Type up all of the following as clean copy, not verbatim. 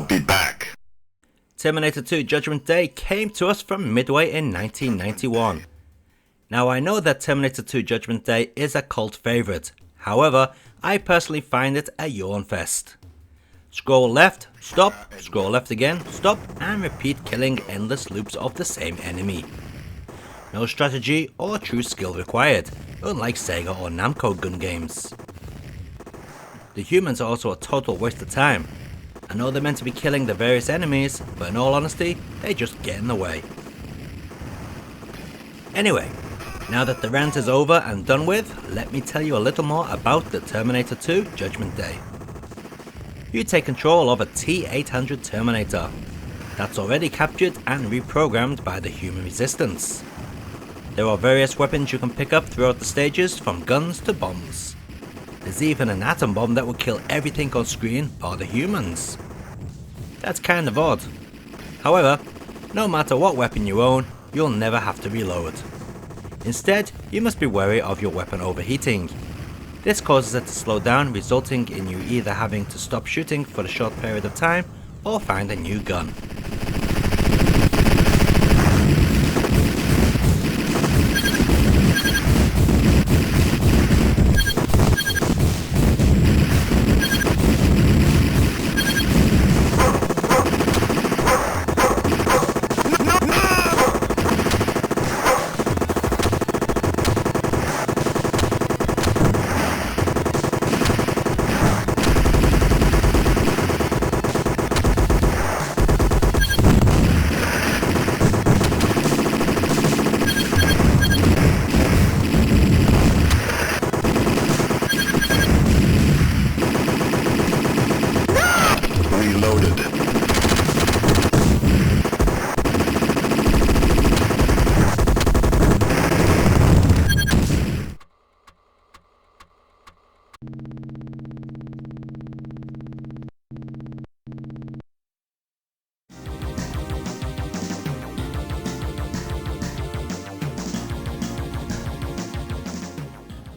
be back. Terminator 2 Judgment Day came to us from Midway in 1991. Now I know that Terminator 2 Judgment Day is a cult favourite, however, I personally find it a yawn fest. Scroll left, stop, scroll left again, stop, and repeat killing endless loops of the same enemy. No strategy or true skill required, unlike Sega or Namco gun games. The humans are also a total waste of time. I know they're meant to be killing the various enemies, but in all honesty, they just get in the way. Anyway, now that the rant is over and done with, let me tell you a little more about the Terminator 2 Judgment Day. You take control of a T-800 Terminator that's already captured and reprogrammed by the human resistance. There are various weapons you can pick up throughout the stages, from guns to bombs. There's even an atom bomb that will kill everything on screen bar the humans. That's kind of odd. However, no matter what weapon you own, you'll never have to reload. Instead, you must be wary of your weapon overheating. This causes it to slow down, resulting in you either having to stop shooting for a short period of time or find a new gun.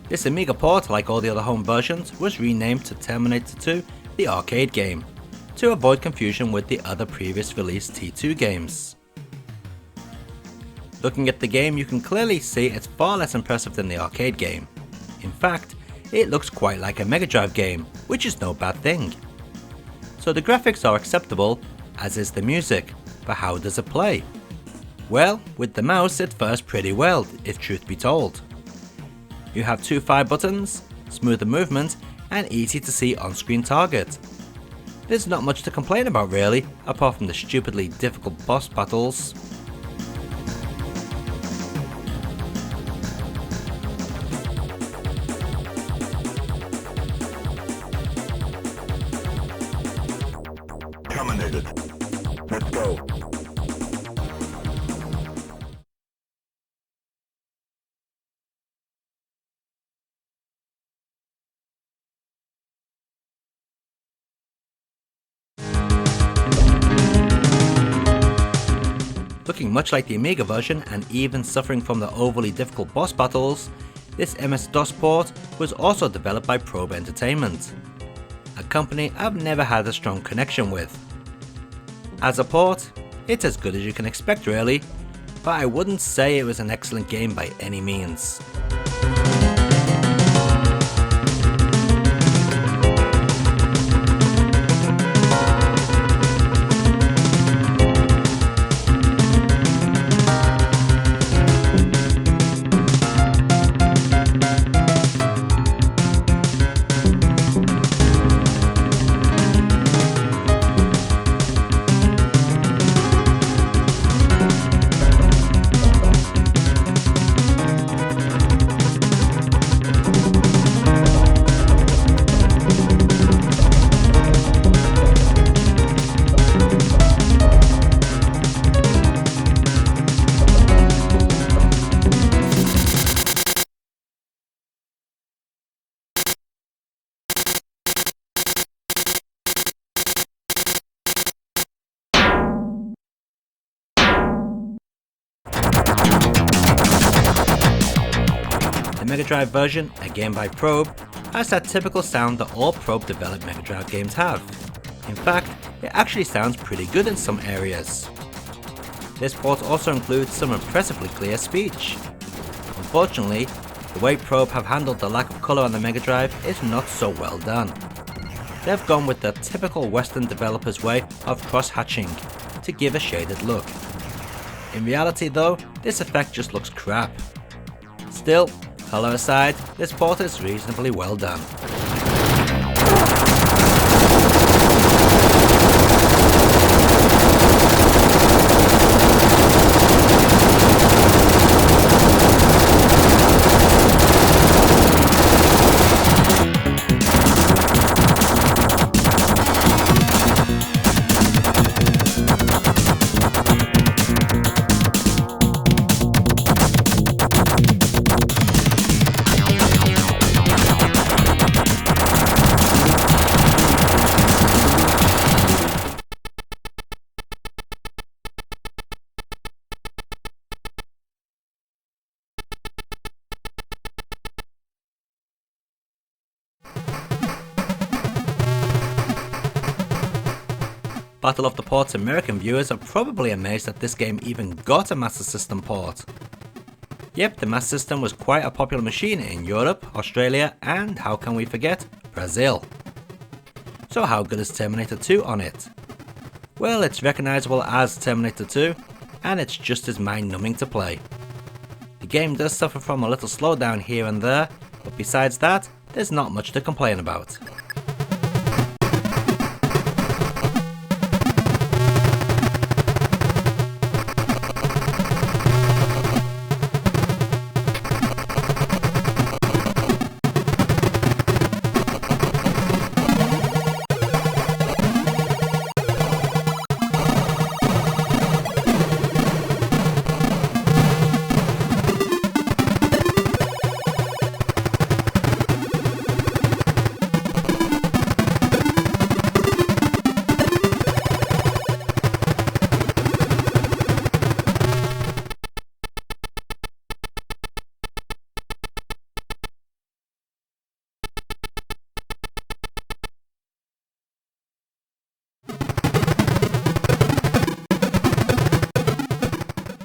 This Amiga port, like all the other home versions, was renamed to Terminator 2 the arcade game, to avoid confusion with the other previous released T2 games. Looking at the game, you can clearly see it's far less impressive than the arcade game. In fact, it looks quite like a Mega Drive game, which is no bad thing. So the graphics are acceptable, as is the music, but how does it play? Well, with the mouse it fares pretty well, if truth be told. You have two fire buttons, smoother movement, and easy to see on-screen target. There's not much to complain about really, apart from the stupidly difficult boss battles. Terminated. Let's go. Looking much like the Amiga version and even suffering from the overly difficult boss battles, this MS-DOS port was also developed by Probe Entertainment, a company I've never had a strong connection with. As a port, it's as good as you can expect really, but I wouldn't say it was an excellent game by any means. The Mega Drive version, again by Probe, has that typical sound that all Probe developed Mega Drive games have. In fact, it actually sounds pretty good in some areas. This port also includes some impressively clear speech. Unfortunately, the way Probe have handled the lack of colour on the Mega Drive is not so well done. They've gone with the typical Western developers' way of cross-hatching to give a shaded look. In reality though, this effect just looks crap. Still, colour aside, this port is reasonably well done. Battle of the Ports American viewers are probably amazed that this game even got a Master System port. Yep, the Master System was quite a popular machine in Europe, Australia, and how can we forget, Brazil. So how good is Terminator 2 on it? Well, it's recognisable as Terminator 2, and it's just as mind-numbing to play. The game does suffer from a little slowdown here and there, but besides that, there's not much to complain about.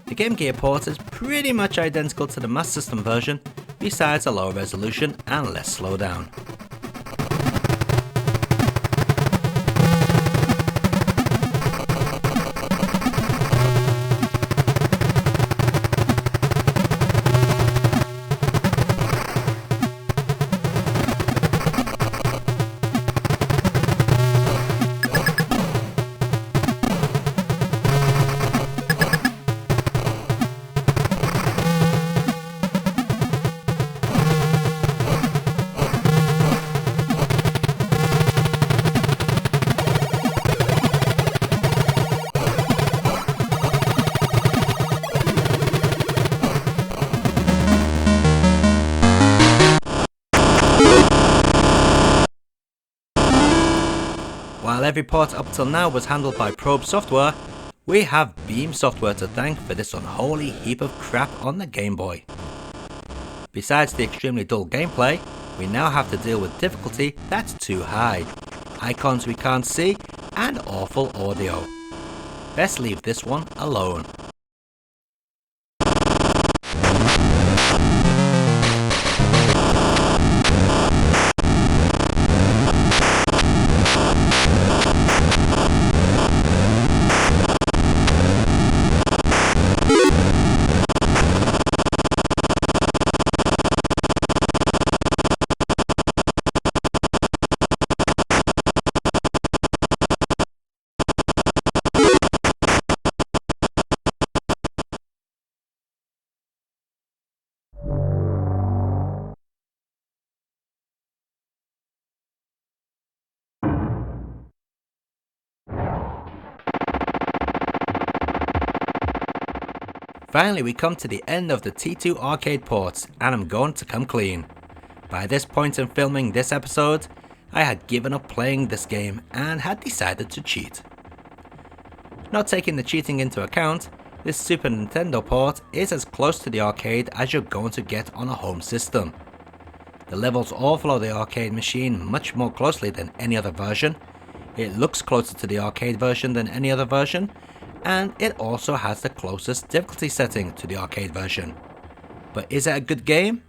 The Game Gear port is pretty much identical to the Master System version, besides a lower resolution and less slowdown. While every port up till now was handled by Probe Software, we have Beam Software to thank for this unholy heap of crap on the Game Boy. Besides the extremely dull gameplay, we now have to deal with difficulty that's too high, icons we can't see, and awful audio. Best leave this one alone. Finally, we come to the end of the T2 arcade ports, and I'm going to come clean. By this point in filming this episode, I had given up playing this game and had decided to cheat. Not taking the cheating into account, this Super Nintendo port is as close to the arcade as you're going to get on a home system. The levels all follow the arcade machine much more closely than any other version, It looks closer to the arcade version than any other version, and it also has the closest difficulty setting to the arcade version. But is it a good game?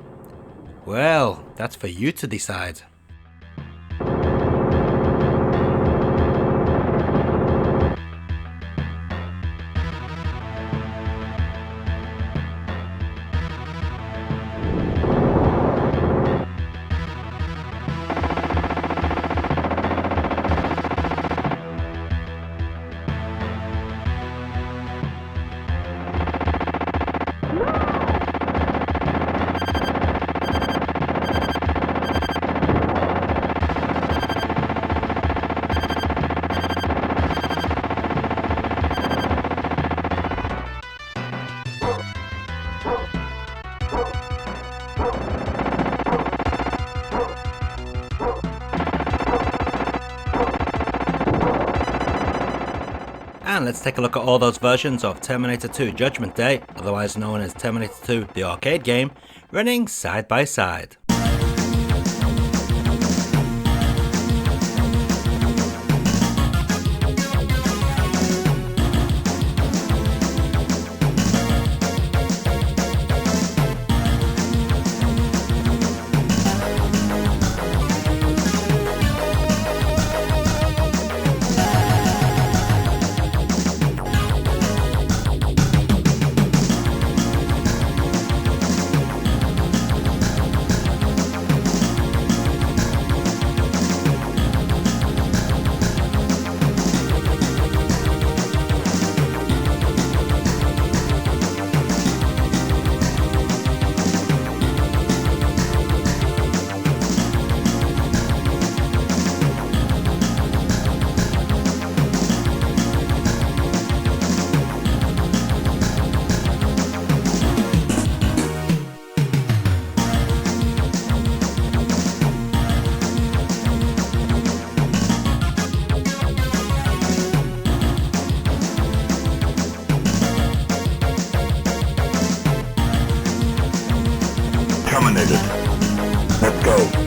Well, that's for you to decide. And let's take a look at all those versions of Terminator 2 Judgment Day, otherwise known as Terminator 2 the arcade game, running side by side. Terminated. Let's go.